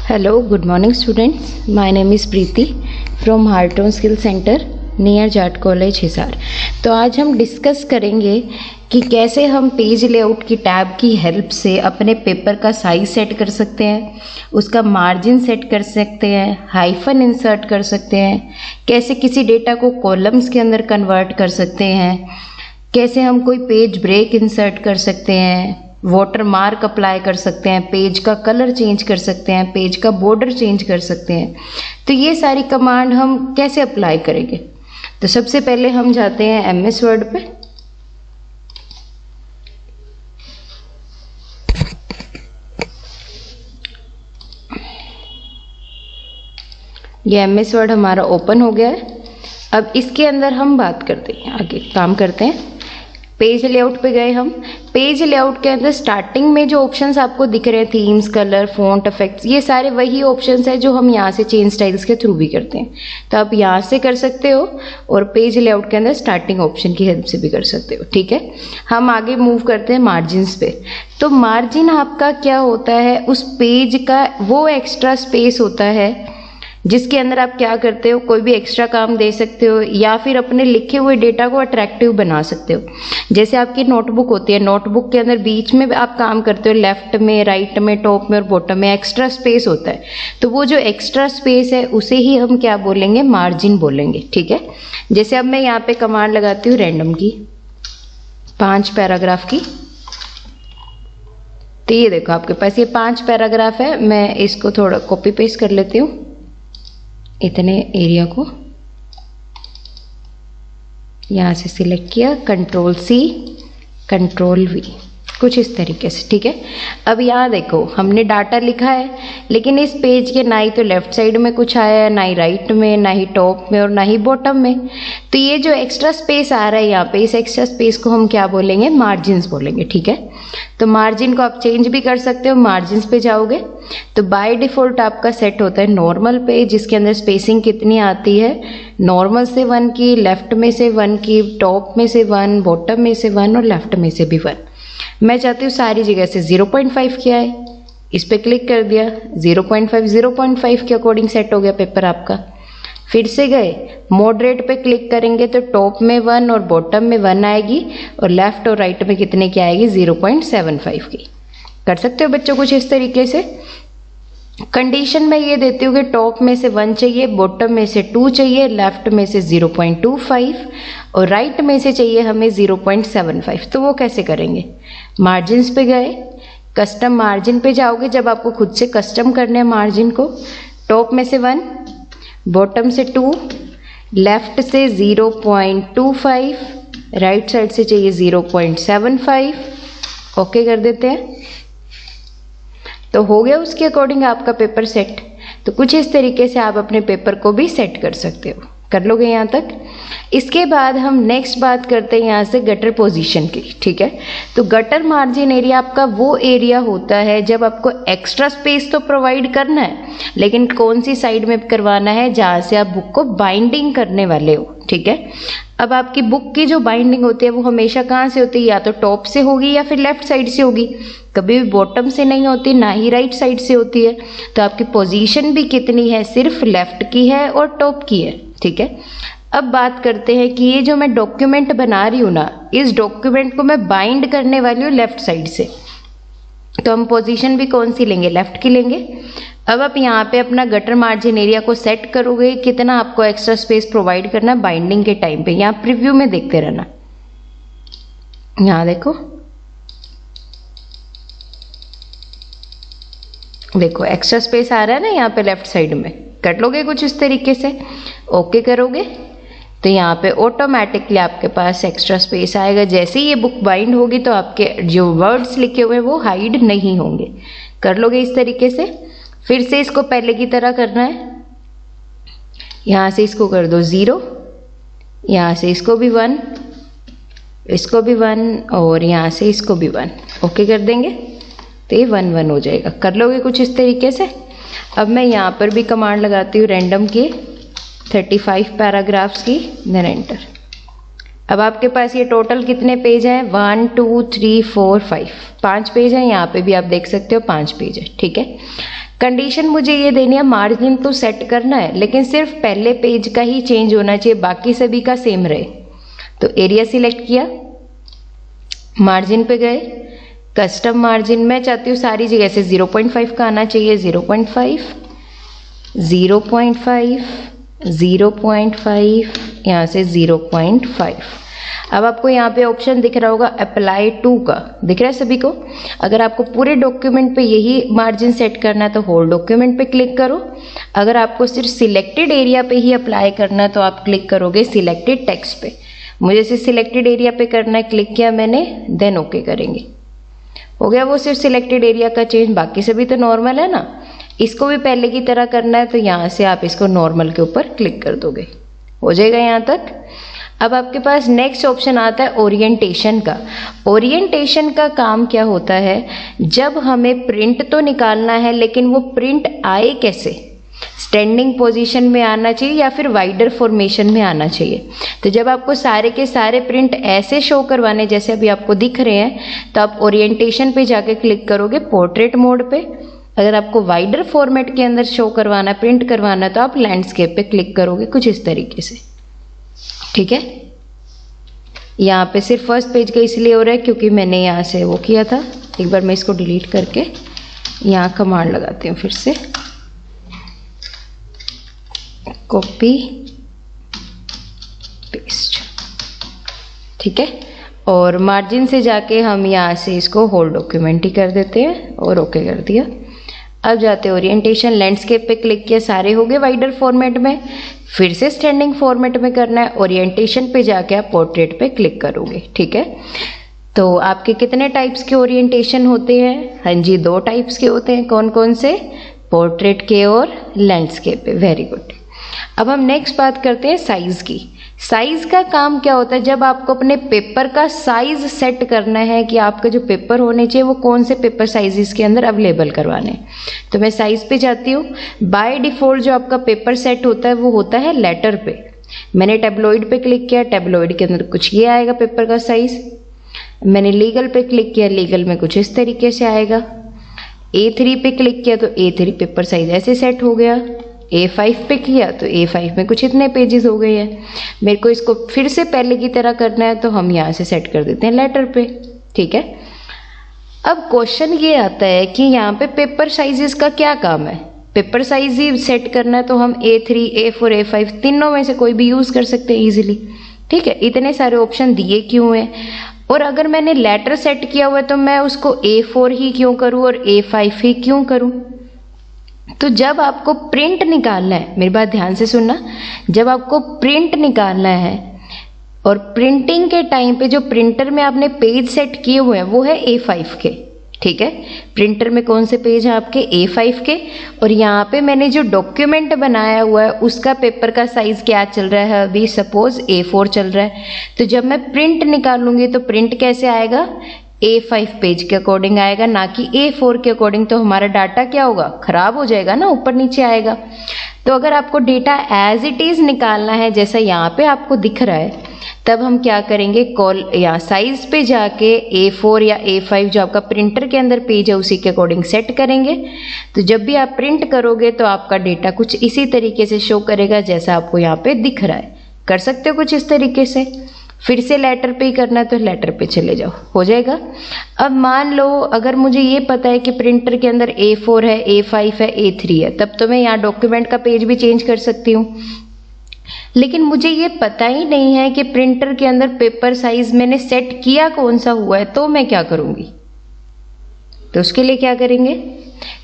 Hello, good morning students. My name is Preeti from Heartone Skill Center near Jat college Hisar. तो आज हम discuss करेंगे कि कैसे हम पेज लेआउट की टैब की हेल्प से अपने पेपर का साइज सेट कर सकते हैं, उसका मार्जिन सेट कर सकते हैं, हाइफन इंसर्ट कर सकते हैं, कैसे किसी डेटा को कॉलम्स के अंदर कन्वर्ट कर सकते हैं, कैसे हम कोई पेज ब्रेक इंसर्ट कर सकते हैं, वाटर मार्क अप्लाई कर सकते हैं, पेज का कलर चेंज कर सकते हैं, पेज का बॉर्डर चेंज कर सकते हैं। तो ये सारी कमांड हम कैसे अप्लाई करेंगे? तो सबसे पहले हम जाते हैं एमएस वर्ड पे। ये एमएस वर्ड हमारा ओपन हो गया है। अब इसके अंदर हम बात करते हैं, आगे काम करते हैं। पेज लेआउट पे गए हम। पेज लेआउट के अंदर स्टार्टिंग में जो ऑप्शंस आपको दिख रहे हैं, थीम्स, कलर, फॉन्ट, इफेक्ट्स, ये सारे वही ऑप्शंस है जो हम यहाँ से चेंज स्टाइल्स के थ्रू भी करते हैं। तो आप यहाँ से कर सकते हो और पेज लेआउट के अंदर स्टार्टिंग ऑप्शन की हेल्प से भी कर सकते हो। ठीक है, हम आगे मूव करते हैं मार्जिन्स पे। तो मार्जिन आपका क्या होता है? उस पेज का वो एक्स्ट्रा स्पेस होता है जिसके अंदर आप क्या करते हो, कोई भी एक्स्ट्रा काम दे सकते हो या फिर अपने लिखे हुए डेटा को अट्रैक्टिव बना सकते हो। जैसे आपकी नोटबुक होती है, नोटबुक के अंदर बीच में आप काम करते हो, लेफ्ट में, राइट में, टॉप में और बॉटम में एक्स्ट्रा स्पेस होता है। तो वो जो एक्स्ट्रा स्पेस है उसे ही हम क्या बोलेंगे? मार्जिन बोलेंगे। ठीक है, जैसे अब मैं यहाँ पे कमांड लगाती हूँ रैंडम की, 5 पैराग्राफ की। तो ये देखो आपके पास ये 5 पैराग्राफ है। मैं इसको थोड़ा कॉपी पेस्ट कर लेती हूँ, इतने एरिया को यहाँ से सिलेक्ट किया, कंट्रोल C, कंट्रोल V, कुछ इस तरीके से। ठीक है, अब यहाँ देखो हमने डाटा लिखा है, लेकिन इस पेज के ना ही तो लेफ्ट साइड में कुछ आया है, ना ही राइट में, ना ही टॉप में और ना ही बॉटम में। तो ये जो एक्स्ट्रा स्पेस आ रहा है यहाँ पे, इस एक्स्ट्रा स्पेस को हम क्या बोलेंगे? मार्जिन्स बोलेंगे। ठीक है, तो मार्जिन को आप चेंज भी कर सकते हो। मार्जिन्स पे जाओगे तो बाय डिफॉल्ट आपका सेट होता है नॉर्मल पे, जिसके अंदर स्पेसिंग कितनी आती है? नॉर्मल से 1 की, लेफ्ट में से 1 की, टॉप में से 1, बॉटम में से 1 और लेफ्ट में से भी 1। मैं चाहती हूँ सारी जगह से 0.5 किया है, इस पे क्लिक कर दिया, 0.5 के अकॉर्डिंग सेट हो गया पेपर आपका। फिर से गए, मॉडरेट पे क्लिक करेंगे तो टॉप में 1 और बॉटम में 1 आएगी और लेफ्ट और राइट में कितने की आएगी? 0.75 की। कर सकते हो बच्चों कुछ इस तरीके से। कंडीशन में ये देती हूँ कि टॉप में से 1 चाहिए, बॉटम में से 2 चाहिए, लेफ्ट में से 0.25 और राइट में से चाहिए हमें 0.75। तो वो कैसे करेंगे? मार्जिन्स पे गए, कस्टम मार्जिन पे जाओगे। जब आपको खुद से कस्टम करने हैं मार्जिन को, टॉप में से 1, बॉटम से 2, लेफ्ट से 0.25, राइट साइड से चाहिए 0.75। ओके कर देते हैं, तो हो गया उसके अकॉर्डिंग आपका पेपर सेट। तो कुछ इस तरीके से आप अपने पेपर को भी सेट कर सकते हो। कर लोगे यहाँ तक? इसके बाद हम नेक्स्ट बात करते हैं यहाँ से गटर पोजीशन की। ठीक है, तो गटर मार्जिन एरिया आपका वो एरिया होता है जब आपको एक्स्ट्रा स्पेस तो प्रोवाइड करना है, लेकिन कौन सी साइड में करवाना है? जहाँ से आप बुक को बाइंडिंग करने वाले हो। ठीक है, अब आपकी बुक की जो बाइंडिंग होती है वो हमेशा कहाँ से होती है? या तो टॉप से होगी या फिर लेफ्ट साइड से होगी, कभी भी बॉटम से नहीं होती, ना ही राइट साइड से होती है। तो आपकी पोजीशन भी कितनी है? सिर्फ लेफ्ट की है और टॉप की है। ठीक है, अब बात करते हैं कि ये जो मैं डॉक्यूमेंट बना रही हूँ ना, इस डॉक्यूमेंट को मैं बाइंड करने वाली हूँ लेफ्ट साइड से। तो हम पोजीशन भी कौन सी लेंगे? लेफ्ट की लेंगे। अब आप यहाँ पे अपना गटर मार्जिन एरिया को सेट करोगे, कितना आपको एक्स्ट्रा स्पेस प्रोवाइड करना है बाइंडिंग के टाइम पे। यहाँ प्रीव्यू में देखते रहना, यहाँ देखो, देखो एक्स्ट्रा स्पेस आ रहा है ना यहाँ पे लेफ्ट साइड में। कर लोगे कुछ इस तरीके से, ओके करोगे तो यहाँ पे ऑटोमेटिकली आपके पास एक्स्ट्रा स्पेस आएगा। जैसे ही ये बुक बाइंड होगी तो आपके जो वर्ड्स लिखे हुए हैं वो हाइड नहीं होंगे। कर लोगे इस तरीके से। फिर से इसको पहले की तरह करना है, यहाँ से इसको कर दो 0, यहाँ से इसको भी 1, इसको भी 1 और यहाँ से इसको भी 1। ओके कर देंगे तो ये 1 1 हो जाएगा। कर लोगे कुछ इस तरीके से। अब मैं यहाँ पर भी कमांड लगाती हूँ रैंडम की, 35 पैराग्राफ्स की, देन एंटर। अब आपके पास ये टोटल कितने पेज हैं? 1 2 3 4 5, 5 पेज हैं। यहाँ पे भी आप देख सकते हो 5 पेज है। ठीक है, कंडीशन मुझे ये देनी है, मार्जिन तो सेट करना है लेकिन सिर्फ पहले पेज का ही चेंज होना चाहिए, बाकी सभी का सेम रहे। तो एरिया सिलेक्ट किया, मार्जिन पे गए, कस्टम मार्जिन मैं चाहती हूँ सारी जगह से 0.5 का आना चाहिए। 0.5, 0.5, 0.5, यहाँ से 0.5। अब आपको यहाँ पे ऑप्शन दिख रहा होगा अप्लाई टू का, दिख रहा है सभी को। अगर आपको पूरे डॉक्यूमेंट पे यही मार्जिन सेट करना है तो होल डॉक्यूमेंट पे क्लिक करो। अगर आपको सिर्फ सिलेक्टेड एरिया पे ही अप्लाई करना है तो आप क्लिक करोगे सिलेक्टेड टेक्स्ट पे। मुझे सिर्फ सिलेक्टेड एरिया पे करना है, क्लिक किया मैंने, देन ओके करेंगे। हो गया वो सिर्फ सिलेक्टेड एरिया का चेंज, बाकी सभी तो नॉर्मल है ना। इसको भी पहले की तरह करना है तो यहाँ से आप इसको नॉर्मल के ऊपर क्लिक कर दोगे, हो जाएगा यहाँ तक। अब आपके पास नेक्स्ट ऑप्शन आता है ओरिएंटेशन का। ओरिएंटेशन का काम क्या होता है, जब हमें प्रिंट तो निकालना है लेकिन वो प्रिंट आए कैसे, स्टैंडिंग पोजीशन में आना चाहिए या फिर वाइडर फॉर्मेशन में आना चाहिए। तो जब आपको सारे के सारे प्रिंट ऐसे शो करवाने जैसे अभी आपको दिख रहे हैं तो आप ओरिएंटेशन पे जाके क्लिक करोगे पोर्ट्रेट मोड पे। अगर आपको वाइडर फॉर्मेट के अंदर शो करवाना, प्रिंट करवाना तो आप लैंडस्केप पे क्लिक करोगे कुछ इस तरीके से, ठीक है। यहाँ पे सिर्फ फर्स्ट पेज का इसलिए हो रहा है क्योंकि मैंने यहाँ से वो किया था। एक बार मैं इसको डिलीट करके यहाँ कमांड लगाती हूँ फिर से, कॉपी पेस्ट, ठीक है। और मार्जिन से जाके हम यहाँ से इसको होल डॉक्यूमेंट ही कर देते हैं और ओके कर दिया। अब जाते हैं ओरिएंटेशन, लैंडस्केप पे क्लिक किया, सारे हो गए वाइडर फॉर्मेट में। फिर से स्टैंडिंग फॉर्मेट में करना है, ओरिएंटेशन पे जाके आप पोर्ट्रेट पे क्लिक करोगे, ठीक है। तो आपके कितने टाइप्स के ओरिएंटेशन होते हैं? हाँ जी, 2 टाइप्स के होते हैं। कौन कौन से? पोर्ट्रेट के और लैंडस्केप पे। Very good. अब हम नेक्स्ट बात करते हैं साइज की। साइज का काम क्या होता है, जब आपको अपने पेपर का साइज सेट करना है कि आपके जो पेपर होने चाहिए वो कौन से पेपर साइजेस के अंदर अवेलेबल करवाने। तो मैं साइज पे जाती हूँ। बाय डिफॉल्ट जो आपका पेपर सेट होता है वो होता है लेटर पे। मैंने टेबलॉइड पे क्लिक किया, टेबलॉइड के अंदर कुछ ये आएगा पेपर का साइज। मैंने लीगल पे क्लिक किया, लीगल में कुछ इस तरीके से आएगा। A3 पे क्लिक किया तो A3 पेपर साइज ऐसे सेट हो गया। A5 पे किया तो A5 में कुछ इतने पेजेस हो गए हैं। मेरे को इसको फिर से पहले की तरह करना है तो हम यहाँ से सेट कर देते हैं लेटर पे, ठीक है। अब क्वेश्चन ये आता है कि यहाँ पे पेपर साइजेस का क्या काम है। पेपर साइज ही सेट करना है तो हम A3, A4, A5 तीनों में से कोई भी यूज़ कर सकते हैं ईजिली, ठीक है। इतने सारे ऑप्शन दिए क्यों हैं? और अगर मैंने लेटर सेट किया हुआ है तो मैं उसको A4 ही क्यों करूँ और A5 ही क्यों करूँ? तो जब आपको प्रिंट निकालना है, मेरी बात ध्यान से सुनना, जब आपको प्रिंट निकालना है और प्रिंटिंग के टाइम पे जो प्रिंटर में आपने पेज सेट किए हुए हैं वो है A5 के, ठीक है। प्रिंटर में कौन से पेज हैं आपके? A5 के। और यहाँ पे मैंने जो डॉक्यूमेंट बनाया हुआ है उसका पेपर का साइज क्या चल रहा है? अभी सपोज A4 चल रहा है। तो जब मैं प्रिंट निकालूंगी तो प्रिंट कैसे आएगा? A5 पेज के अकॉर्डिंग आएगा, ना कि A4 के अकॉर्डिंग। तो हमारा डाटा क्या होगा? खराब हो जाएगा ना, ऊपर नीचे आएगा। तो अगर आपको डेटा एज इट इज निकालना है जैसा यहाँ पे आपको दिख रहा है, तब हम क्या करेंगे, कॉल या साइज पे जाके A4 या A5 जो आपका प्रिंटर के अंदर पेज है उसी के अकॉर्डिंग सेट करेंगे। तो जब भी आप प्रिंट करोगे तो आपका डेटा कुछ इसी तरीके से शो करेगा जैसा आपको यहाँ पे दिख रहा है। कर सकते हो कुछ इस तरीके से। फिर से लेटर पे ही करना है तो लेटर पे चले जाओ, हो जाएगा। अब मान लो अगर मुझे ये पता है कि प्रिंटर के अंदर A4 है, A5 है, A3 है, तब तो मैं यहाँ डॉक्यूमेंट का पेज भी चेंज कर सकती हूँ। लेकिन मुझे ये पता ही नहीं है कि प्रिंटर के अंदर पेपर साइज मैंने सेट किया कौन सा हुआ है, तो मैं क्या करूँगी? तो उसके लिए क्या करेंगे,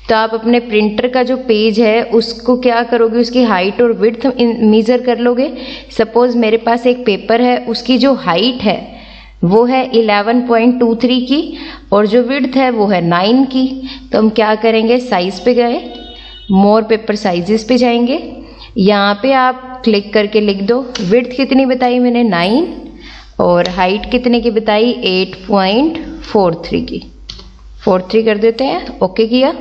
तो आप अपने प्रिंटर का जो पेज है उसको क्या करोगे, उसकी हाइट और विड्थ मेजर कर लोगे। सपोज मेरे पास एक पेपर है, उसकी जो हाइट है वो है 11.23 की और जो विड्थ है वो है 9 की। तो हम क्या करेंगे, साइज पे गए, मोर पेपर साइजेस पे जाएंगे, यहाँ पे आप क्लिक करके लिख दो विड्थ कितनी बताई मैंने 9 और हाइट कितने की बताई 8.43 की। 43 कर देते हैं, ओके किया,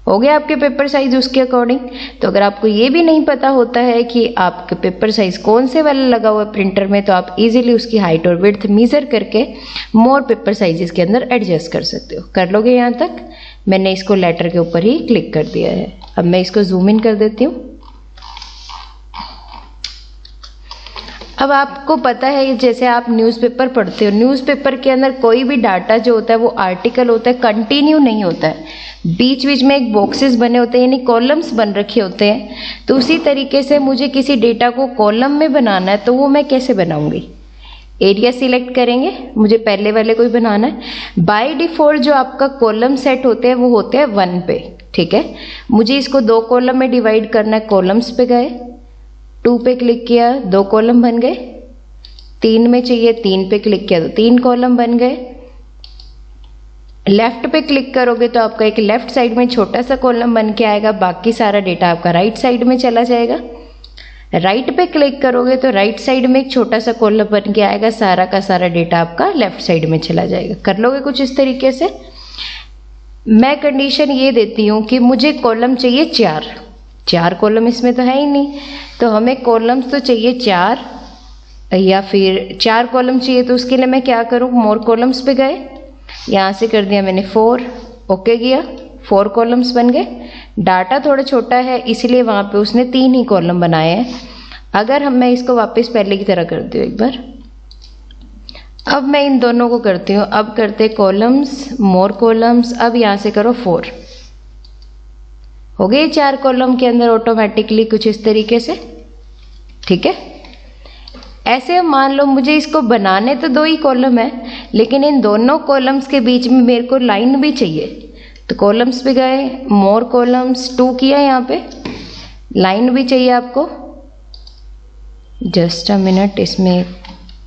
हो गया आपके पेपर साइज उसके अकॉर्डिंग। तो अगर आपको ये भी नहीं पता होता है कि आपके पेपर साइज कौन से वाला लगा हुआ है प्रिंटर में, तो आप इजीली उसकी हाइट और विड्थ मेजर करके मोर पेपर साइजेस के अंदर एडजस्ट कर सकते हो। कर लोगे यहाँ तक? मैंने इसको लेटर के ऊपर ही क्लिक कर दिया है। अब मैं इसको जूम इन कर देती हूँ। अब आपको पता है जैसे आप न्यूज़पेपर पढ़ते हो, न्यूज़पेपर के अंदर कोई भी डाटा जो होता है वो आर्टिकल होता है, कंटिन्यू नहीं होता है, बीच बीच में एक बॉक्सेस बने होते हैं यानी कॉलम्स बन रखे होते हैं। तो उसी तरीके से मुझे किसी डेटा को कॉलम में बनाना है, तो वो मैं कैसे बनाऊंगी? एरिया सिलेक्ट करेंगे, मुझे पहले वाले को ही बनाना है। बाय डिफॉल्ट जो आपका कॉलम सेट होते हैं वो होते हैं 1 पे, ठीक है। मुझे इसको 2 कॉलम में डिवाइड करना है। कॉलम्स पे गए, 2 पे क्लिक किया, 2 कॉलम बन गए। 3 में चाहिए, 3 पे क्लिक किया तो 3 कॉलम बन गए। लेफ्ट पे क्लिक करोगे तो आपका एक लेफ्ट साइड में छोटा सा कॉलम बन के आएगा, बाकी सारा डेटा आपका राइट साइड में चला जाएगा। राइट पे क्लिक करोगे तो राइट साइड में एक छोटा सा कॉलम बन के आएगा, सारा का सारा डेटा आपका लेफ्ट साइड में चला जाएगा। कर लोगे कुछ इस तरीके से। मैं कंडीशन ये देती हूँ कि मुझे कॉलम चाहिए 4 कॉलम, इसमें तो है ही नहीं, तो हमें कॉलम्स तो चाहिए 4 या फिर 4 कॉलम चाहिए। तो उसके लिए मैं क्या करूँ, मोर कॉलम्स पे गए, यहाँ से कर दिया मैंने 4, ओके किया, 4 कॉलम्स बन गए। डाटा थोड़ा छोटा है इसलिए वहाँ पे उसने 3 ही कॉलम बनाए हैं। अगर मैं इसको वापस पहले की तरह करती हूँ एक बार, अब मैं इन दोनों को करती हूँ। अब करते कॉलम्स, मोर कॉलम्स, अब यहाँ से करो 4, हो गए 4 कॉलम के अंदर ऑटोमेटिकली कुछ इस तरीके से, ठीक है। ऐसे मान लो मुझे इसको बनाने तो 2 ही कॉलम है, लेकिन इन दोनों कॉलम्स के बीच में मेरे को लाइन भी चाहिए। तो कॉलम्स पे गए, मोर कॉलम्स 2 किया, यहाँ पे लाइन भी चाहिए आपको। जस्ट अ मिनट, इसमें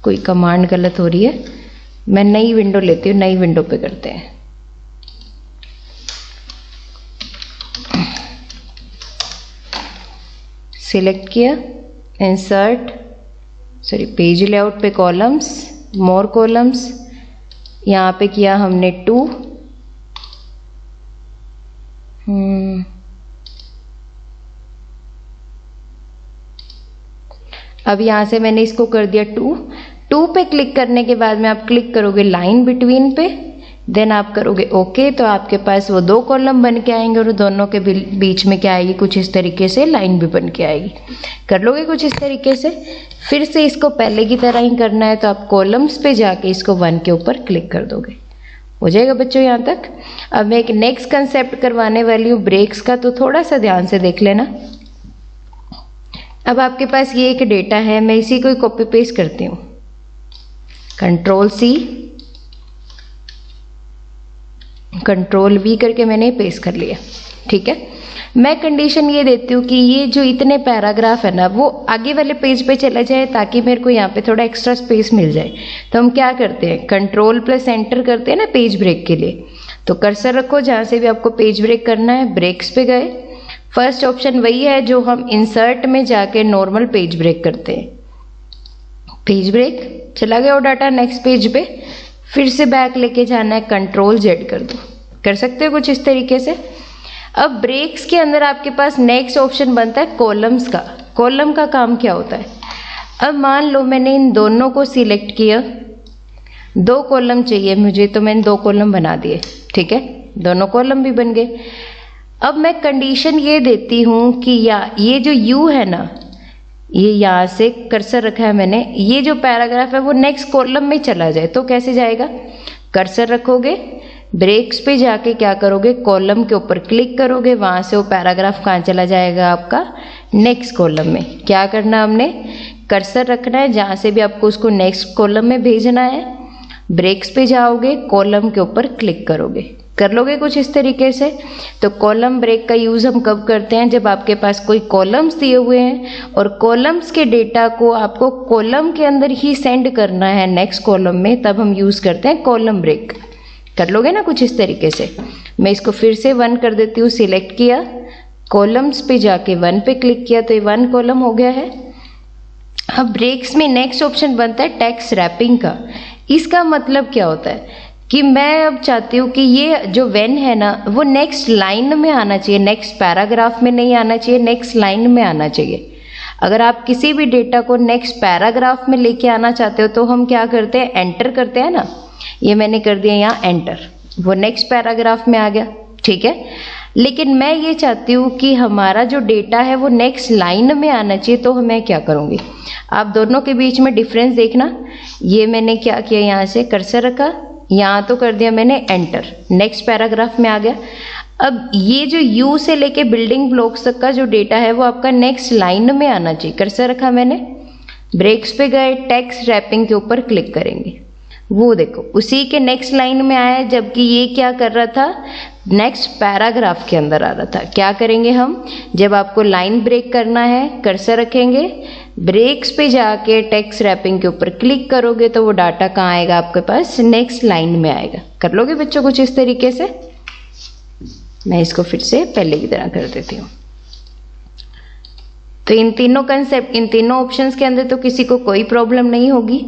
कोई कमांड गलत हो रही है, मैं नई विंडो लेती हूँ, नई विंडो पे करते हैं। सिलेक्ट किया, इंसर्ट, पेज लेआउट पे कॉलम्स, मोर कॉलम्स, यहाँ पे किया हमने 2, अब यहाँ से मैंने इसको कर दिया 2 पे क्लिक करने के बाद में आप क्लिक करोगे लाइन बिटवीन पे, देन आप करोगे ओके, तो आपके पास वो 2 कॉलम बन के आएंगे और दोनों के बीच में क्या आएगी, कुछ इस तरीके से लाइन भी बन के आएगी। कर लोगे कुछ इस तरीके से। फिर से इसको पहले की तरह ही करना है, तो आप कॉलम्स पे जाके इसको 1 के ऊपर क्लिक कर दोगे, हो जाएगा बच्चों यहाँ तक। अब मैं एक नेक्स्ट कंसेप्ट करवाने वाली हूँ ब्रेक्स का, तो थोड़ा सा ध्यान से देख लेना। अब आपके पास ये एक डेटा है, मैं इसी को कॉपी पेस्ट करती हूँ, Ctrl+C Ctrl+V करके मैंने पेस्ट कर लिया, ठीक है। मैं कंडीशन ये देती हूँ कि ये जो इतने पैराग्राफ है ना वो आगे वाले पेज पे चला जाए, ताकि मेरे को यहाँ पे थोड़ा एक्स्ट्रा स्पेस मिल जाए। तो हम क्या करते हैं, Ctrl+Enter करते हैं ना पेज ब्रेक के लिए। तो कर्सर रखो जहाँ से भी आपको पेज ब्रेक करना है, ब्रेक्स पे गए, फर्स्ट ऑप्शन वही है जो हम इंसर्ट में जाके नॉर्मल पेज ब्रेक करते हैं। पेज ब्रेक, चला गया वो डाटा नेक्स्ट पेज पे, फिर से बैक लेके जाना है, Ctrl+Z कर दो। कर सकते हो कुछ इस तरीके से। अब ब्रेक्स के अंदर आपके पास नेक्स्ट ऑप्शन बनता है कॉलम्स का। कॉलम का काम क्या होता है, अब मान लो मैंने इन दोनों को सिलेक्ट किया, 2 कॉलम चाहिए मुझे, तो मैंने 2 कॉलम बना दिए, ठीक है, दोनों कॉलम भी बन गए। अब मैं कंडीशन ये देती हूँ कि ये जो यू है ना, ये यहाँ से कर्सर रखा है मैंने, ये जो पैराग्राफ है वो नेक्स्ट कॉलम में चला जाए। तो कैसे जाएगा, कर्सर रखोगे, ब्रेक्स पे जाके क्या करोगे, कॉलम के ऊपर क्लिक करोगे, वहाँ से वो पैराग्राफ कहाँ चला जाएगा, आपका नेक्स्ट कॉलम में। क्या करना, हमने कर्सर रखना है जहाँ से भी आपको उसको नेक्स्ट कॉलम में भेजना है, ब्रेक्स पे जाओगे, कॉलम के ऊपर क्लिक करोगे। कर लोगे कुछ इस तरीके से। तो कॉलम ब्रेक का यूज़ हम कब करते हैं, जब आपके पास कोई कॉलम्स दिए हुए हैं और कॉलम्स के डेटा को आपको कॉलम के अंदर ही सेंड करना है नेक्स्ट कॉलम में, तब हम यूज़ करते हैं कॉलम ब्रेक। कर लोगे ना कुछ इस तरीके से। मैं इसको फिर से 1 कर देती हूँ, सिलेक्ट किया, कॉलम्स पे जाके 1 पे क्लिक किया, तो ये 1 कॉलम हो गया है। अब ब्रेक्स में नेक्स्ट ऑप्शन बनता है टेक्स्ट रैपिंग का। इसका मतलब क्या होता है कि मैं अब चाहती हूँ कि ये जो वेन है ना वो नेक्स्ट लाइन में आना चाहिए, नेक्स्ट पैराग्राफ में नहीं आना चाहिए, नेक्स्ट लाइन में आना चाहिए। अगर आप किसी भी डेटा को नेक्स्ट पैराग्राफ में लेके आना चाहते हो तो हम क्या करते हैं, एंटर करते हैं ना, ये मैंने कर दिया यहाँ एंटर, वो नेक्स्ट पैराग्राफ में आ गया, ठीक है। लेकिन मैं ये चाहती हूँ कि हमारा जो डेटा है वो नेक्स्ट लाइन में आना चाहिए, तो मैं क्या करूँगी, आप दोनों के बीच में डिफरेंस देखना। ये मैंने क्या किया, यहाँ से कर्सर रखा, यहाँ तो कर दिया मैंने एंटर, नेक्स्ट पैराग्राफ में आ गया। अब ये जो यू से लेके बिल्डिंग ब्लॉक्स तक का जो डेटा है वो आपका नेक्स्ट लाइन में आना चाहिए। कर्सर रखा मैंने, ब्रेक्स पे गए, टेक्स्ट रैपिंग के ऊपर क्लिक करेंगे, वो देखो उसी के नेक्स्ट लाइन में आया, जबकि ये क्या कर रहा था, नेक्स्ट पैराग्राफ के अंदर आ रहा था। क्या करेंगे हम, जब आपको लाइन ब्रेक करना है कर्सर रखेंगे, ब्रेक्स पे जाके टेक्स्ट रैपिंग के ऊपर क्लिक करोगे तो वो डाटा कहाँ आएगा, आपके पास नेक्स्ट लाइन में आएगा। कर लोगे बच्चों कुछ इस तरीके से। मैं इसको फिर से पहले की तरह कर देती हूँ। तो इन तीनों कंसेप्ट, इन तीनों ऑप्शंस के अंदर तो किसी को कोई प्रॉब्लम नहीं होगी।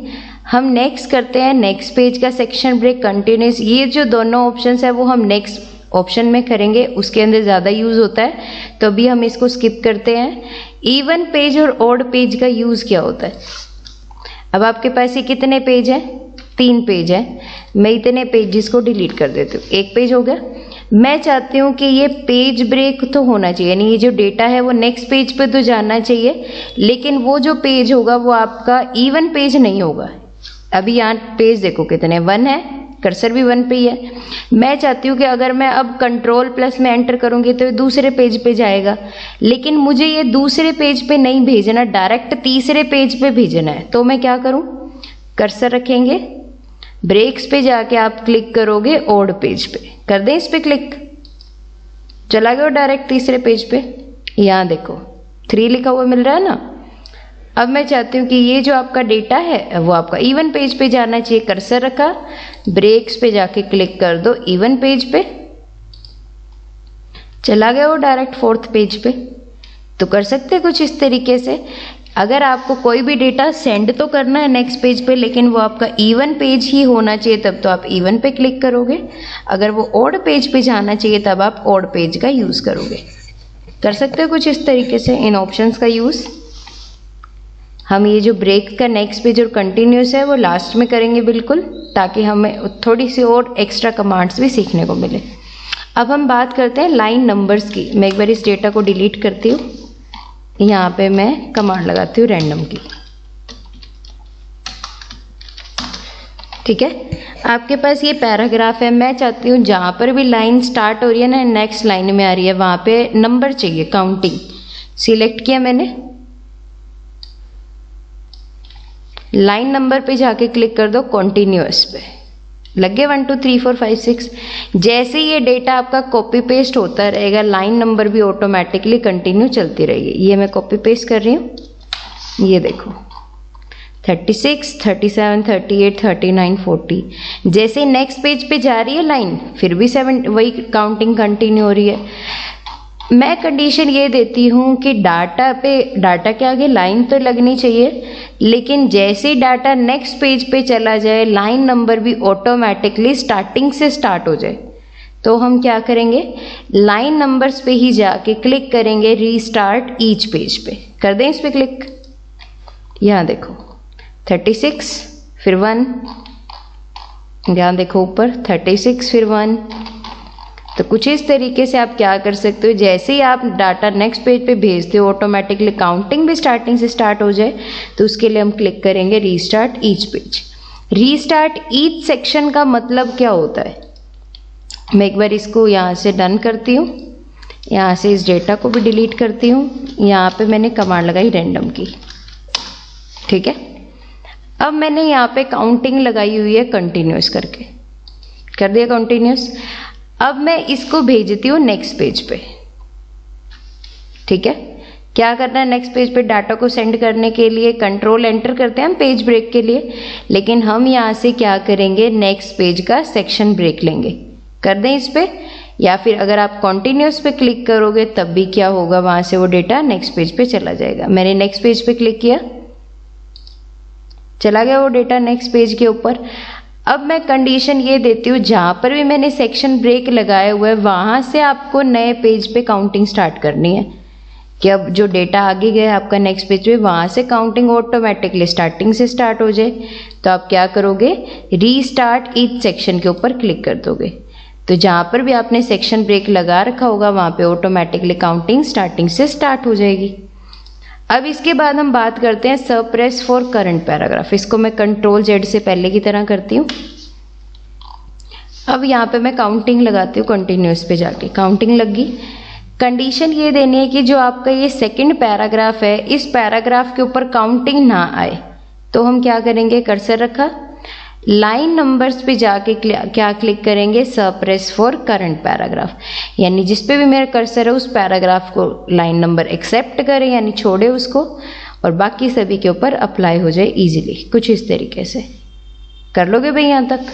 हम नेक्स्ट करते हैं, नेक्स्ट पेज का सेक्शन ब्रेक, कंटिन्यूस। ये जो दोनों ऑप्शंस है वो हम नेक्स्ट ऑप्शन में करेंगे, उसके अंदर ज़्यादा यूज़ होता है, तो अभी हम इसको स्किप करते हैं। इवन पेज और ऑड पेज का यूज़ क्या होता है। अब आपके पास ये कितने पेज हैं, 3 पेज है, मैं इतने पेजेस को डिलीट कर देती हूँ, 1 पेज हो गया। मैं चाहती हूँ कि ये पेज ब्रेक तो होना चाहिए, यानी ये जो डेटा है वो नेक्स्ट पेज पे तो जाना चाहिए, लेकिन वो जो पेज होगा वो आपका इवन पेज नहीं होगा। अभी यहाँ पेज देखो कितने, 1 है, कर्सर भी 1 पे ही है। मैं चाहती हूँ कि अगर मैं अब कंट्रोल प्लस में एंटर करूँगी तो ये दूसरे पेज पे जाएगा, लेकिन मुझे ये दूसरे पेज पे नहीं भेजना, डायरेक्ट तीसरे पेज पे भेजना है। तो मैं क्या करूँ, कर्सर रखेंगे, ब्रेक्स पे जाके आप क्लिक करोगे ऑड पेज पे, कर दें इस पे क्लिक, चला गया डायरेक्ट तीसरे पेज पे। यहाँ देखो 3 लिखा हुआ मिल रहा है ना। अब मैं चाहती हूँ कि ये जो आपका डेटा है वो आपका इवन पेज पे जाना चाहिए। कर्सर रखा, ब्रेक्स पे जाके क्लिक कर दो इवन पेज पे, चला गया वो डायरेक्ट 4th पेज पे। तो कर सकते हैं कुछ इस तरीके से। अगर आपको कोई भी डेटा सेंड तो करना है नेक्स्ट पेज पे, लेकिन वो आपका इवन पेज ही होना चाहिए, तब तो आप इवन पे क्लिक करोगे। अगर वो ऑड पेज पे जाना चाहिए तब आप ऑड पेज का यूज़ करोगे। कर सकते हो कुछ इस तरीके से इन ऑप्शंस का यूज़। हम ये जो ब्रेक का नेक्स्ट पेज और कंटिन्यूस है वो लास्ट में करेंगे बिल्कुल, ताकि हमें थोड़ी सी और एक्स्ट्रा कमांड्स भी सीखने को मिले। अब हम बात करते हैं लाइन नंबर्स की। मैं एक बार इस डेटा को डिलीट करती हूँ, यहाँ पे मैं कमांड लगाती हूँ रैंडम की, ठीक है। आपके पास ये पैराग्राफ है, मैं चाहती हूँ जहाँ पर भी लाइन स्टार्ट हो रही है ना, नेक्स्ट लाइन में आ रही है, वहाँ पे नंबर चाहिए, काउंटिंग। सिलेक्ट किया मैंने, लाइन नंबर पे जाके क्लिक कर दो कॉन्टिन्यूअस पे, लग गए 1 2 3 4 5 6। जैसे ये डेटा आपका कॉपी पेस्ट होता रहेगा, लाइन नंबर भी ऑटोमेटिकली कंटिन्यू चलती रहेगी। ये मैं कॉपी पेस्ट कर रही हूँ, ये देखो 36 37 38 39 40। जैसे नेक्स्ट पेज पे जा रही है लाइन, फिर भी 7 वही काउंटिंग कंटिन्यू हो रही है। मैं कंडीशन ये देती हूँ कि डाटा के आगे लाइन तो लगनी चाहिए, लेकिन जैसे ही डाटा नेक्स्ट पेज पे चला जाए लाइन नंबर भी ऑटोमेटिकली स्टार्टिंग से स्टार्ट हो जाए। तो हम क्या करेंगे, लाइन नंबर्स पे ही जाके क्लिक करेंगे रीस्टार्ट ईच पेज पे, कर दें इस पे क्लिक। यहाँ देखो 36 फिर 1, यहाँ देखो ऊपर 36 फिर 1। तो कुछ इस तरीके से आप क्या कर सकते हो, जैसे ही आप डाटा नेक्स्ट पेज पे भेजते हो ऑटोमेटिकली काउंटिंग भी स्टार्टिंग से स्टार्ट हो जाए। तो उसके लिए हम क्लिक करेंगे restart each page. Restart each section का मतलब क्या होता है, मैं एक बार इसको यहाँ से डन करती हूँ, यहाँ से इस डेटा को भी डिलीट करती हूँ। यहाँ पे मैंने कमांड लगाई रैंडम की, ठीक है। अब मैंने यहाँ पे काउंटिंग लगाई हुई है कंटिन्यूस करके, कर दिया कंटिन्यूस। अब मैं इसको भेजती हूँ नेक्स्ट पेज पे, ठीक है। क्या करना है, नेक्स्ट पेज पे डाटा को सेंड करने के लिए कंट्रोल एंटर करते हैं हम पेज ब्रेक के लिए, लेकिन हम यहाँ से क्या करेंगे, नेक्स्ट पेज का सेक्शन ब्रेक लेंगे, कर दें इस पे। या फिर अगर आप कॉन्टिन्यूस पे क्लिक करोगे तब भी क्या होगा, वहां से वो डेटा नेक्स्ट पेज पे चला जाएगा। मैंने नेक्स्ट पेज पे क्लिक किया, चला गया वो डेटा नेक्स्ट पेज के ऊपर। अब मैं कंडीशन ये देती हूँ, जहाँ पर भी मैंने सेक्शन ब्रेक लगाया हुआ है वहाँ से आपको नए पेज पे काउंटिंग स्टार्ट करनी है, कि अब जो डेटा आगे गया आपका नेक्स्ट पेज पे, वहाँ से काउंटिंग ऑटोमेटिकली स्टार्टिंग से स्टार्ट हो जाए। तो आप क्या करोगे, रीस्टार्ट ईच सेक्शन के ऊपर क्लिक कर दोगे। तो जहाँ पर भी आपने सेक्शन ब्रेक लगा रखा होगा वहाँ पे ऑटोमेटिकली काउंटिंग स्टार्टिंग से स्टार्ट हो जाएगी। अब इसके बाद हम बात करते हैं सप्रेस फॉर करंट पैराग्राफ। इसको मैं कंट्रोल जेड से पहले की तरह करती हूँ। अब यहाँ पे मैं काउंटिंग लगाती हूँ, कंटिन्यूस पे जाके काउंटिंग लग गई। कंडीशन ये देनी है कि जो आपका ये सेकंड पैराग्राफ है इस पैराग्राफ के ऊपर काउंटिंग ना आए। तो हम क्या करेंगे, कर्सर रखा, लाइन नंबर्स पे जाके क्या क्लिक करेंगे, सप्रेस फॉर करंट पैराग्राफ, यानी जिस पे भी मेरा कर्सर है उस पैराग्राफ को लाइन नंबर एक्सेप्ट करें यानी छोड़े उसको, और बाकी सभी के ऊपर अप्लाई हो जाए इजीली। कुछ इस तरीके से कर लोगे भाई यहाँ तक।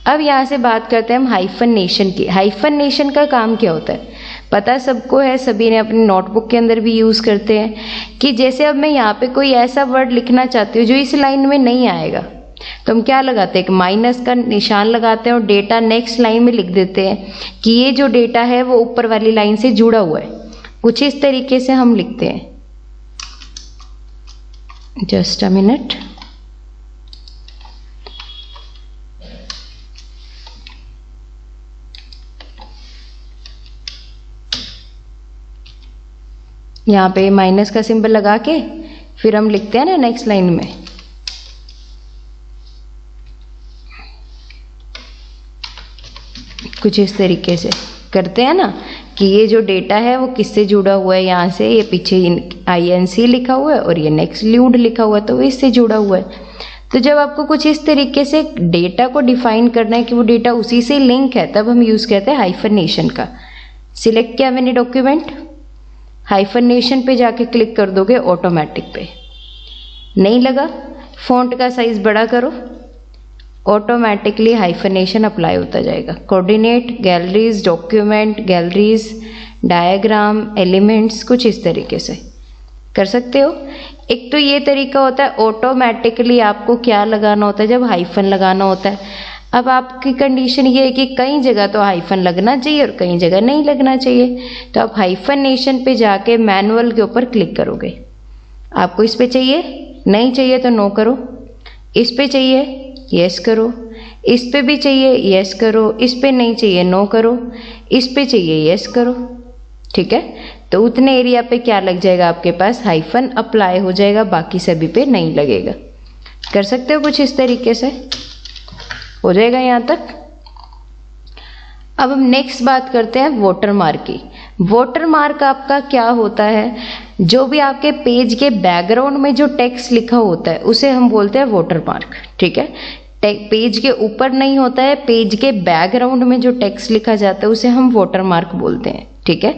अब यहाँ से बात करते हैं हम हाइफनेशन की। हाइफनेशन का काम क्या होता है पता सबको है, सभी ने अपनी नोटबुक के अंदर भी यूज़ करते हैं कि जैसे अब मैं यहाँ पे कोई ऐसा वर्ड लिखना चाहती हूँ जो इस लाइन में नहीं आएगा, तो हम क्या लगाते हैं, एक माइनस का निशान लगाते हैं और डेटा नेक्स्ट लाइन में लिख देते हैं कि ये जो डेटा है वो ऊपर वाली लाइन से जुड़ा हुआ है। कुछ इस तरीके से हम लिखते हैं। Just a minute. यहाँ पे माइनस का सिंबल लगा के फिर हम लिखते हैं ना नेक्स्ट लाइन में, कुछ इस तरीके से करते हैं ना कि ये जो डेटा है वो किससे जुड़ा हुआ है, यहाँ से ये पीछे INC लिखा हुआ है और ये नेक्स्टल्यूड लिखा हुआ है तो वो इससे जुड़ा हुआ है। तो जब आपको कुछ इस तरीके से डेटा को डिफाइन करना है कि वो डेटा उसी से लिंक है, तब हम यूज़ करते हैं हाइफनेशन का। सिलेक्ट किया मैंने डॉक्यूमेंट, हाइफनेशन पे जाके क्लिक कर दोगे ऑटोमेटिक पे। नहीं लगा, फॉन्ट का साइज बड़ा करो, ऑटोमेटिकली हाइफनेशन अप्लाई होता जाएगा। Coordinate, galleries, document, galleries, diagram, elements, कुछ इस तरीके से कर सकते हो। एक तो ये तरीका होता है ऑटोमेटिकली आपको क्या लगाना होता है, जब हाइफन लगाना होता है। अब आपकी कंडीशन ये है कि कई जगह तो हाइफन लगना चाहिए और कई जगह नहीं लगना चाहिए, तो आप हाइफनेशन पे जाके मैनुअल के ऊपर क्लिक करोगे। आपको इस पे चाहिए, नहीं चाहिए तो नो करो, इस पे चाहिए यस करो, इस पे भी चाहिए यस करो, इस पे नहीं चाहिए नो करो, इस पे चाहिए यस करो। ठीक है, तो उतने एरिया पे क्या लग जाएगा आपके पास, हाइफन अप्लाई हो जाएगा, बाकी सभी पे नहीं लगेगा। कर सकते हो कुछ इस तरीके से, हो जाएगा यहाँ तक। अब हम नेक्स्ट बात करते हैं वाटर मार्क की। वाटर मार्क आपका क्या होता है, जो भी आपके पेज के बैकग्राउंड में जो टेक्स्ट लिखा होता है उसे हम बोलते हैं वाटर मार्क। ठीक है, पेज के ऊपर नहीं होता है, पेज के बैकग्राउंड में जो टेक्स्ट लिखा जाता है उसे हम वाटर मार्क बोलते हैं। ठीक है,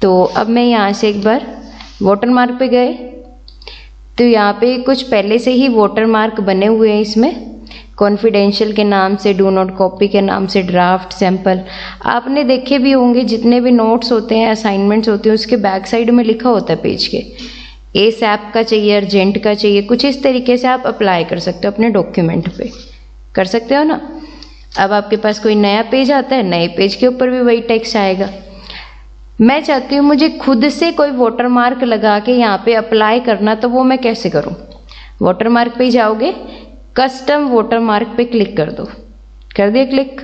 तो अब मैं यहाँ से एक बार वाटर मार्क पे गए तो यहाँ पे कुछ पहले से ही वाटर मार्क बने हुए हैं, इसमें कॉन्फिडेंशियल के नाम से, डू नॉट कॉपी के नाम से, ड्राफ्ट, सैंपल, आपने देखे भी होंगे। जितने भी नोट्स होते हैं, असाइनमेंट्स होते हैं, उसके बैक साइड में लिखा होता है पेज के, ASAP का चाहिए, अर्जेंट का चाहिए, कुछ इस तरीके से आप अप्लाई कर सकते हो अपने डॉक्यूमेंट पे। कर सकते हो ना। अब आपके पास कोई नया पेज आता है, नए पेज के ऊपर भी वही टेक्स्ट आएगा। मैं चाहती हूँ मुझे खुद से कोई वाटर मार्क लगा के यहाँ पे अप्लाई करना, तो वो मैं कैसे करूँ। वाटर मार्क पे ही जाओगे, कस्टम वाटर मार्क पे क्लिक कर दो, कर दिया क्लिक।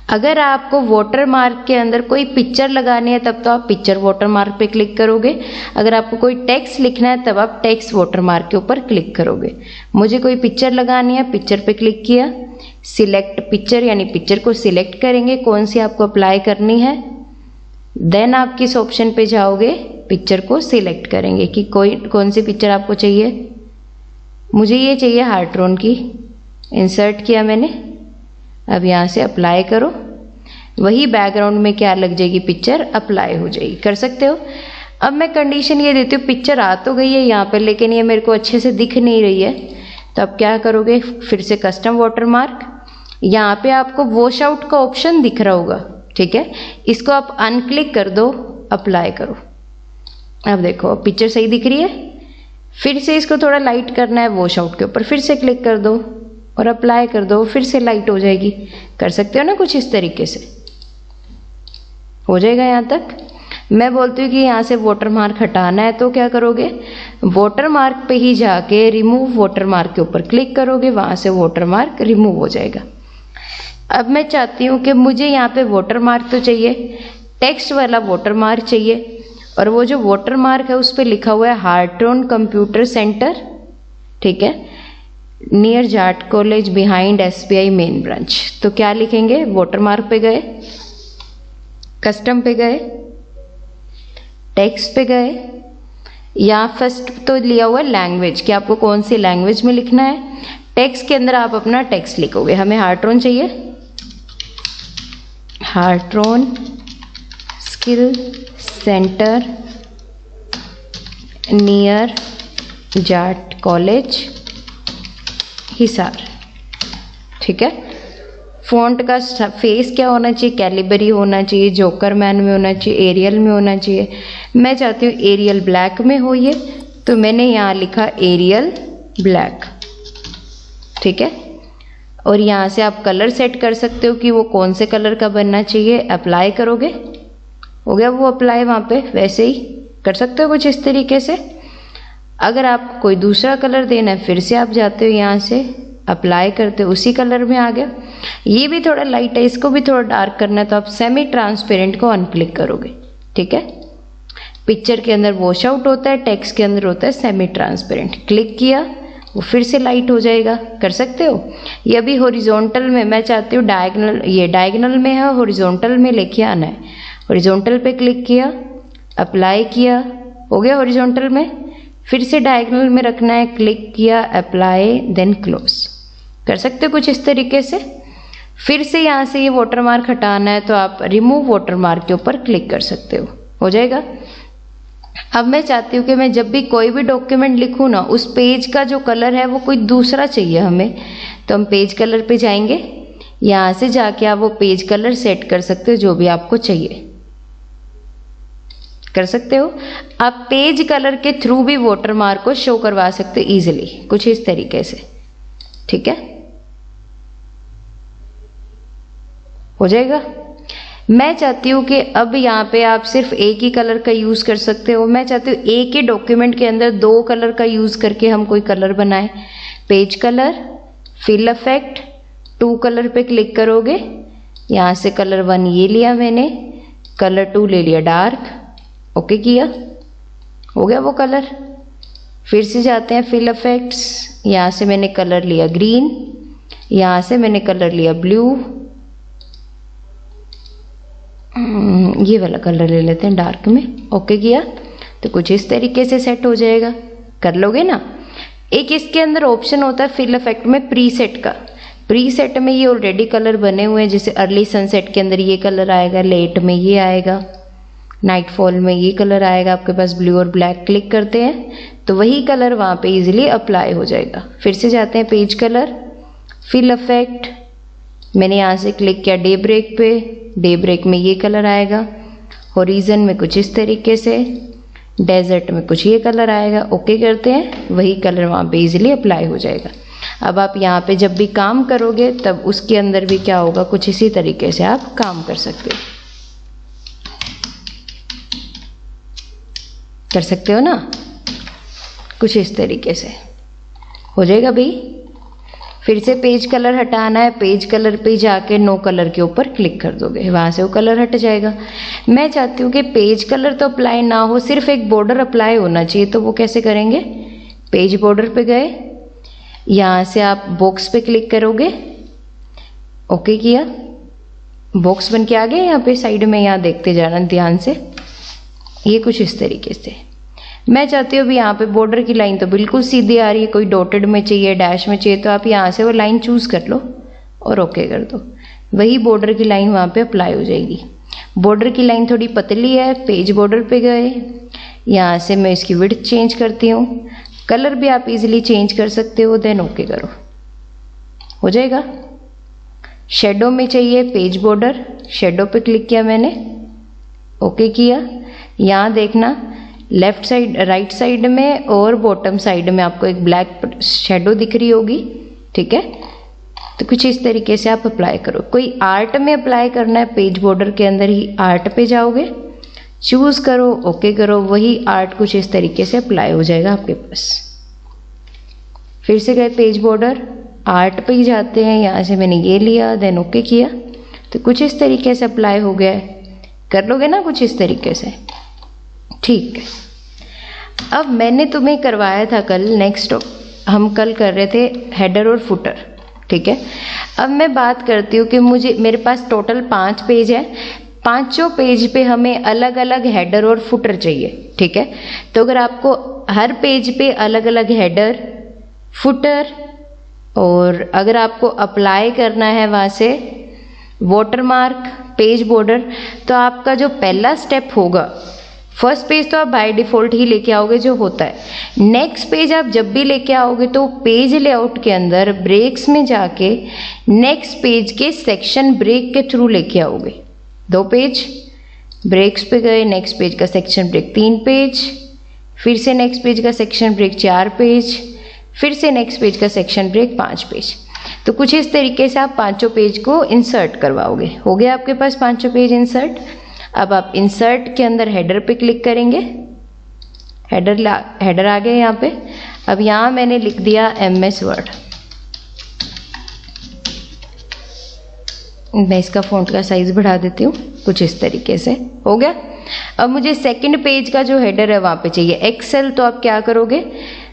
अगर आपको वाटर मार्क के अंदर कोई पिक्चर लगानी है तब तो आप पिक्चर वाटर मार्क पे क्लिक करोगे। अगर आपको कोई टेक्स्ट लिखना है तब आप टेक्स्ट वाटर मार्क के ऊपर क्लिक करोगे। मुझे कोई पिक्चर लगानी है, पिक्चर पे क्लिक किया, सिलेक्ट पिक्चर, यानी पिक्चर को सिलेक्ट करेंगे कौन सी आपको अप्लाई करनी है। देन आप किस ऑप्शन पे जाओगे, पिक्चर को सिलेक्ट करेंगे कि कौन सी पिक्चर आपको चाहिए। मुझे ये चाहिए हार्ट्रोन की, इंसर्ट किया मैंने। अब यहाँ से अप्लाई करो, वही बैकग्राउंड में क्या लग जाएगी, पिक्चर अप्लाई हो जाएगी। कर सकते हो। अब मैं कंडीशन ये देती हूँ, पिक्चर आ तो गई है यहाँ पर लेकिन ये मेरे को अच्छे से दिख नहीं रही है, तो अब क्या करोगे, फिर से कस्टम वाटर मार्क, यहाँ पे आपको वॉश आउट का ऑप्शन दिख रहा होगा। ठीक है, इसको आप अनक्लिक कर दो, अप्लाई करो। अब देखो पिक्चर सही दिख रही है। फिर से इसको थोड़ा लाइट करना है, वॉश आउट के ऊपर फिर से क्लिक कर दो और अप्लाई कर दो, फिर से लाइट हो जाएगी। कर सकते हो ना कुछ इस तरीके से, हो जाएगा यहाँ तक। मैं बोलती हूँ कि यहाँ से वाटर मार्क हटाना है तो क्या करोगे, वाटर मार्क पे ही जाके रिमूव वाटर मार्क के ऊपर क्लिक करोगे, वहाँ से वाटर मार्क रिमूव हो जाएगा। अब मैं चाहती हूँ कि मुझे यहाँ पे वाटर मार्क तो चाहिए, टेक्स्ट वाला वाटर मार्क चाहिए, और वो जो वाटर मार्क है उस पर लिखा हुआ है हार्ट्रॉन कंप्यूटर सेंटर, ठीक है, near Jat college behind SBI main branch. तो क्या लिखेंगे, वाटर मार्क पे गए, कस्टम पे गए, टेक्स्ट पे गए, या फर्स्ट तो लिया हुआ है लैंग्वेज कि आपको कौन सी लैंग्वेज में लिखना है। टेक्स्ट के अंदर आप अपना टेक्स्ट लिखोगे, हमें हार्ट्रॉन चाहिए, Hartron skill centre near Jat college Hisar, ठीक है। फॉन्ट का फेस क्या होना चाहिए, कैलिबरी होना चाहिए, जोकर मैन में होना चाहिए, एरियल में होना चाहिए। मैं चाहती हूँ एरियल ब्लैक में हो ये, तो मैंने यहाँ लिखा एरियल ब्लैक, ठीक है। और यहाँ से आप कलर सेट कर सकते हो कि वो कौन से कलर का बनना चाहिए, अप्लाई करोगे, हो गया वो अप्लाई। वहाँ पे वैसे ही कर सकते हो कुछ इस तरीके से। अगर आपको कोई दूसरा कलर देना है फिर से आप जाते हो यहाँ से अप्लाई करते हो, उसी कलर में आ गया। ये भी थोड़ा लाइट है, इसको भी थोड़ा डार्क करना है तो आप सेमी ट्रांसपेरेंट को अनक्लिक करोगे, ठीक है। पिक्चर के अंदर वॉश आउट होता है, टेक्स्ट के अंदर होता है सेमी ट्रांसपेरेंट। क्लिक किया वो फिर से लाइट हो जाएगा, कर सकते हो। ये अभी हॉरिजॉन्टल में, मैं चाहती हूँ डायगोनल, ये डायगोनल में है, हॉरिजॉन्टल में लेके आना है। हॉरिजॉन्टल पे क्लिक किया, अप्लाई किया, हो गया हॉरिजॉन्टल में। फिर से डायगोनल में रखना है, क्लिक किया, अप्लाई, देन क्लोज, कर सकते हो कुछ इस तरीके से। फिर से यहाँ से ये वाटर मार्क हटाना है तो आप रिमूव वाटर मार्क के ऊपर क्लिक कर सकते हो जाएगा। अब मैं चाहती हूँ कि मैं जब भी कोई भी डॉक्यूमेंट लिखूँ ना, उस पेज का जो कलर है वो कोई दूसरा चाहिए हमें, तो हम पेज कलर पे जाएंगे। यहाँ से जाके आप वो पेज कलर सेट कर सकते हो जो भी आपको चाहिए, कर सकते हो। आप पेज कलर के थ्रू भी वाटर मार्क को शो करवा सकते हो इजीली, कुछ इस तरीके से, ठीक है, हो जाएगा। मैं चाहती हूँ कि अब यहाँ पे आप सिर्फ एक ही कलर का यूज कर सकते हो। मैं चाहती हूँ एक ही डॉक्यूमेंट के अंदर दो कलर का यूज करके हम कोई कलर बनाए। Page colour, fill effect, 2 colour पे क्लिक करोगे, यहाँ से कलर 1 ये लिया मैंने, कलर 2 ले लिया डार्क, ओके किया, हो गया वो कलर। फिर से जाते हैं फिल इफेक्ट्स, यहाँ से मैंने कलर लिया ग्रीन, यहाँ से मैंने कलर लिया ब्लू, ये वाला कलर ले लेते हैं डार्क में, ओके किया, तो कुछ इस तरीके से सेट हो जाएगा, कर लोगे ना। एक इसके अंदर ऑप्शन होता है फिल इफेक्ट में प्रीसेट का। प्रीसेट में ये ऑलरेडी कलर बने हुए हैं, जैसे अर्ली सनसेट के अंदर ये कलर आएगा, लेट में ये आएगा, नाइटफॉल में ये कलर आएगा आपके पास ब्लू और ब्लैक। क्लिक करते हैं तो वही कलर वहाँ पे इजीली अप्लाई हो जाएगा। फिर से जाते हैं पेज कलर, फिल इफेक्ट, मैंने यहाँ से क्लिक किया डे ब्रेक पे, डे ब्रेक में ये कलर आएगा, होरिजन में कुछ इस तरीके से, डेजर्ट में कुछ ये कलर आएगा, ओके करते हैं, वही कलर वहाँ पे इजीली अप्लाई हो जाएगा। अब आप यहाँ पे जब भी काम करोगे तब उसके अंदर भी क्या होगा, कुछ इसी तरीके से आप काम कर सकते हो, कर सकते हो ना, कुछ इस तरीके से हो जाएगा भाई। फिर से पेज कलर हटाना है, पेज कलर पे जाके नो कलर के ऊपर क्लिक कर दोगे, वहाँ से वो कलर हट जाएगा। मैं चाहती हूँ कि पेज कलर तो अप्लाई ना हो, सिर्फ एक बॉर्डर अप्लाई होना चाहिए, तो वो कैसे करेंगे, पेज बॉर्डर पे गए, यहाँ से आप बॉक्स पे क्लिक करोगे, ओके किया, बॉक्स बन के आ गया यहाँ पे साइड में, यहाँ देखते जाना ध्यान से, ये कुछ इस तरीके से। मैं चाहती हूँ अभी यहाँ पे बॉर्डर की लाइन तो बिल्कुल सीधी आ रही है, कोई डॉटेड में चाहिए, डैश में चाहिए, तो आप यहाँ से वो लाइन चूज कर लो और ओके कर दो, वही बॉर्डर की लाइन वहाँ पे अप्लाई हो जाएगी। बॉर्डर की लाइन थोड़ी पतली है, पेज बॉर्डर पे गए, यहाँ से मैं इसकी विड्थ चेंज करती हूँ, कलर भी आप इजीली चेंज कर सकते हो, देन ओके करो, हो जाएगा। शेडो में चाहिए पेज बॉर्डर, शेडो पे क्लिक किया मैंने, ओके किया। यहाँ देखना लेफ्ट साइड, राइट साइड में और बॉटम साइड में आपको एक ब्लैक शेडो दिख रही होगी, ठीक है, तो कुछ इस तरीके से आप अप्लाई करो। कोई आर्ट में अप्लाई करना है, पेज बॉर्डर के अंदर ही आर्ट पे जाओगे, चूज़ करो, ओके करो, वही आर्ट कुछ इस तरीके से अप्लाई हो जाएगा आपके पास। फिर से गए पेज बॉर्डर, आर्ट पे ही जाते हैं, यहाँ से मैंने ये लिया, देन ओके किया, तो कुछ इस तरीके से अप्लाई हो गया है। कर लोगे ना कुछ इस तरीके से, ठीक है। अब मैंने तुम्हें करवाया था कल, नेक्स्ट हम कल कर रहे थे हेडर और फुटर, ठीक है। अब मैं बात करती हूँ कि मेरे पास टोटल 5 पेज है, पांचों पेज पे हमें अलग अलग हेडर और फुटर चाहिए, ठीक है। तो अगर आपको हर पेज पे अलग अलग हेडर, फुटर, और अगर आपको अप्लाई करना है वहाँ से वाटरमार्क, पेज बॉर्डर, तो आपका जो पहला स्टेप होगा, फर्स्ट पेज तो आप बाय डिफ़ॉल्ट ही लेके आओगे जो होता है। नेक्स्ट पेज आप जब भी लेके आओगे तो पेज लेआउट के अंदर ब्रेक्स में जाके नेक्स्ट पेज के सेक्शन ब्रेक के थ्रू लेके आओगे। 2 पेज ब्रेक्स पे गए, नेक्स्ट पेज का सेक्शन ब्रेक 3 पेज, फिर से नेक्स्ट पेज का सेक्शन ब्रेक 4 पेज, फिर से नेक्स्ट पेज का सेक्शन ब्रेक 5 पेज। तो कुछ इस तरीके से आप पांचों पेज को इंसर्ट करवाओगे। हो गया आपके पास पांचों पेज इंसर्ट। अब आप इंसर्ट के अंदर हेडर पे क्लिक करेंगे, हेडर आ गया यहाँ पे। अब यहाँ मैंने लिख दिया MS वर्ड, मैं इसका फ़ॉन्ट का साइज बढ़ा देती हूँ, कुछ इस तरीके से हो गया। अब मुझे सेकंड पेज का जो हेडर है वहाँ पे चाहिए एक्सेल, तो आप क्या करोगे,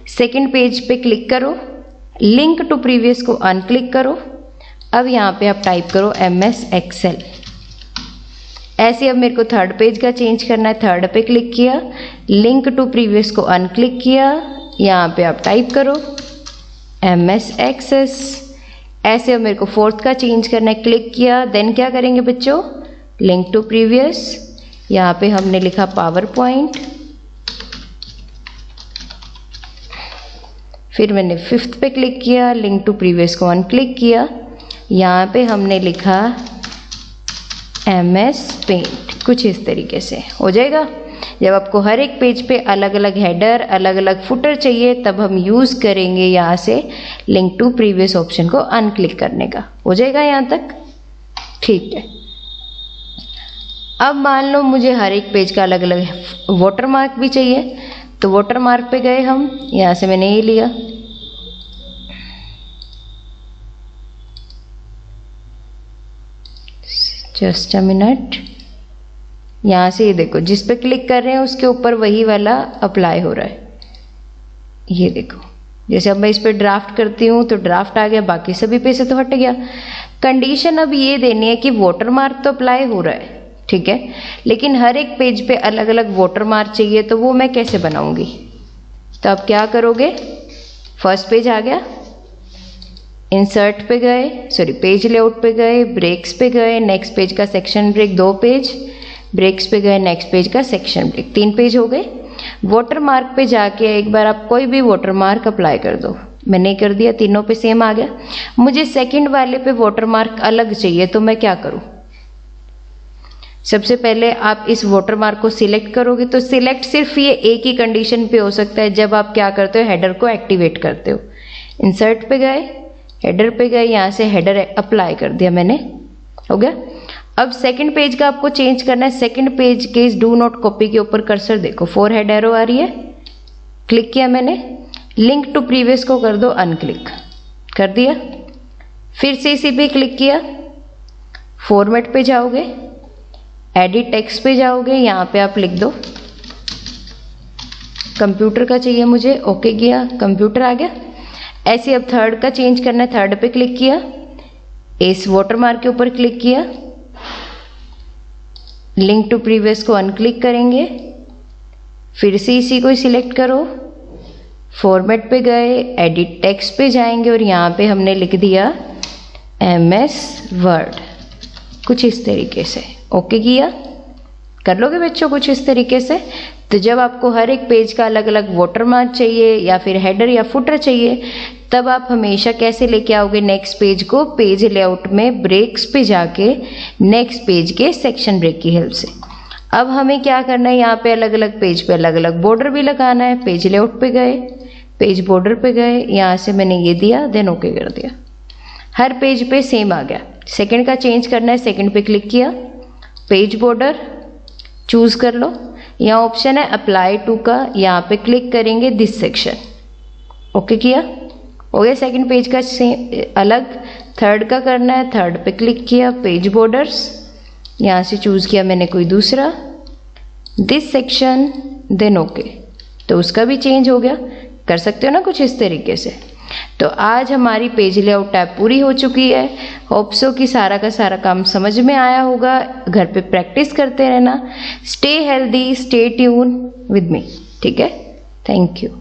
सेकंड पेज पे क्लिक करो, लिंक टू प्रीवियस को अनक्लिक करो। अब यहाँ पे आप टाइप करो MS एक्सेल। ऐसे अब मेरे को थर्ड पेज का चेंज करना है, थर्ड पे क्लिक किया, लिंक टू प्रीवियस को अनक्लिक किया, यहाँ पे आप टाइप करो MS एक्सेस। ऐसे अब मेरे को फोर्थ का चेंज करना है, क्लिक किया, देन क्या करेंगे बच्चों, लिंक टू प्रीवियस, यहाँ पे हमने लिखा पावर पॉइंट। फिर मैंने फिफ्थ पे क्लिक किया, लिंक टू प्रीवियस को अनक्लिक किया, यहाँ पे हमने लिखा MS पेंट। कुछ इस तरीके से हो जाएगा। जब आपको हर एक पेज पे अलग अलग हेडर, अलग अलग फुटर चाहिए, तब हम यूज़ करेंगे यहाँ से लिंक टू प्रीवियस ऑप्शन को अनक्लिक करने का। हो जाएगा यहाँ तक, ठीक है। अब मान लो मुझे हर एक पेज का अलग अलग वाटरमार्क भी चाहिए, तो वाटरमार्क पे गए हम, यहाँ से मैंने ये लिया, जस्ट अ मिनट, यहाँ से ये देखो जिस पे क्लिक कर रहे हैं उसके ऊपर वही वाला अप्लाई हो रहा है। ये देखो, जैसे अब मैं इस पे ड्राफ्ट करती हूँ तो ड्राफ्ट आ गया, बाकी सभी पे से तो हट गया। कंडीशन अब ये देनी है कि वाटरमार्क तो अप्लाई हो रहा है, ठीक है, लेकिन हर एक पेज पे अलग अलग वाटरमार्क चाहिए, तो वो मैं कैसे बनाऊंगी। तो अब क्या करोगे, फर्स्ट पेज आ गया, इंसर्ट पे गए, सॉरी पेज लेआउट पे गए, ब्रेक्स पे गए, नेक्स्ट पेज का सेक्शन ब्रेक 2 पेज, ब्रेक्स पे गए, नेक्स्ट पेज का सेक्शन ब्रेक 3 पेज हो गए। वाटरमार्क पे जाके एक बार आप कोई भी वाटरमार्क अप्लाई कर दो। मैंने कर दिया, तीनों पे सेम आ गया। मुझे सेकंड वाले पे वाटरमार्क अलग चाहिए, तो मैं क्या करूं, सबसे पहले आप इस वाटरमार्क को सिलेक्ट करोगे, तो सिलेक्ट सिर्फ ये एक ही कंडीशन पे हो सकता है, जब आप क्या करते हो, हेडर को एक्टिवेट करते हो। इंसर्ट पे गए, हेडर पे गए, यहाँ से हेडर अप्लाई कर दिया मैंने, हो गया। अब सेकंड पेज का आपको चेंज करना है। सेकंड पेज के इस डू नॉट कॉपी के ऊपर कर्सर देखो, 4 हेड एरो आ रही है, क्लिक किया मैंने, लिंक टू प्रीवियस को कर दो अनक्लिक, कर दिया। फिर से इसी पे क्लिक किया, फॉर्मेट पे जाओगे, एडिट टेक्स्ट पे जाओगे, यहाँ पे आप लिख दो कंप्यूटर का चाहिए मुझे, ओके किया, कंप्यूटर आ गया। ऐसे अब थर्ड का चेंज करना है, थर्ड पे क्लिक किया, इस वाटरमार्क के ऊपर क्लिक किया, लिंक टू प्रीवियस को अनक्लिक करेंगे, फिर से इसी को सिलेक्ट करो, फॉर्मेट पे गए, एडिट टेक्स्ट पे जाएंगे और यहाँ पे हमने लिख दिया MS वर्ड। कुछ इस तरीके से ओके किया, कर लोगे बच्चों कुछ इस तरीके से। तो जब आपको हर एक पेज का अलग अलग वाटरमार्क चाहिए या फिर हेडर या फुटर चाहिए, तब आप हमेशा कैसे लेके आओगे नेक्स्ट पेज को, पेज लेआउट में ब्रेक्स पे जाके नेक्स्ट पेज के सेक्शन ब्रेक की हेल्प से। अब हमें क्या करना है, यहाँ पे अलग अलग पेज पे अलग अलग बॉर्डर भी लगाना है। पेज लेआउट पे गए, पेज बॉर्डर पे गए, यहाँ से मैंने ये दिया, देन ओके कर दिया, हर पेज पे सेम आ गया। सेकंड का चेंज करना है, सेकंड पे क्लिक किया, पेज बॉर्डर चूज कर लो। यहाँ ऑप्शन है अप्लाई टू का, यहाँ पे क्लिक करेंगे दिस सेक्शन। ओके किया, हो गया सेकंड पेज का अलग। थर्ड का करना है, थर्ड पे क्लिक किया, पेज बॉर्डर्स, यहाँ से चूज किया मैंने कोई दूसरा, दिस सेक्शन, देन ओके, तो उसका भी चेंज हो गया। कर सकते हो ना कुछ इस तरीके से। तो आज हमारी पेज लेआउट टैब पूरी हो चुकी है। होप सो कि सारा का सारा काम समझ में आया होगा। घर पे प्रैक्टिस करते रहना। Stay healthy, stay tune with me, ठीक है। Thank you.